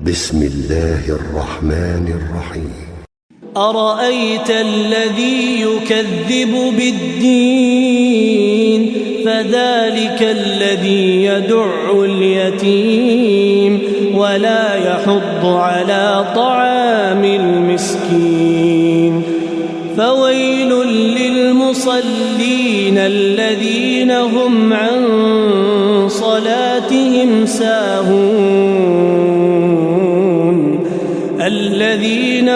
بسم الله الرحمن الرحيم. أرأيت الذي يكذب بالدين فذلك الذي يدع اليتيم ولا يحض على طعام المسكين فويل للمصلين الذين هم عن صلاتهم ساهون الذين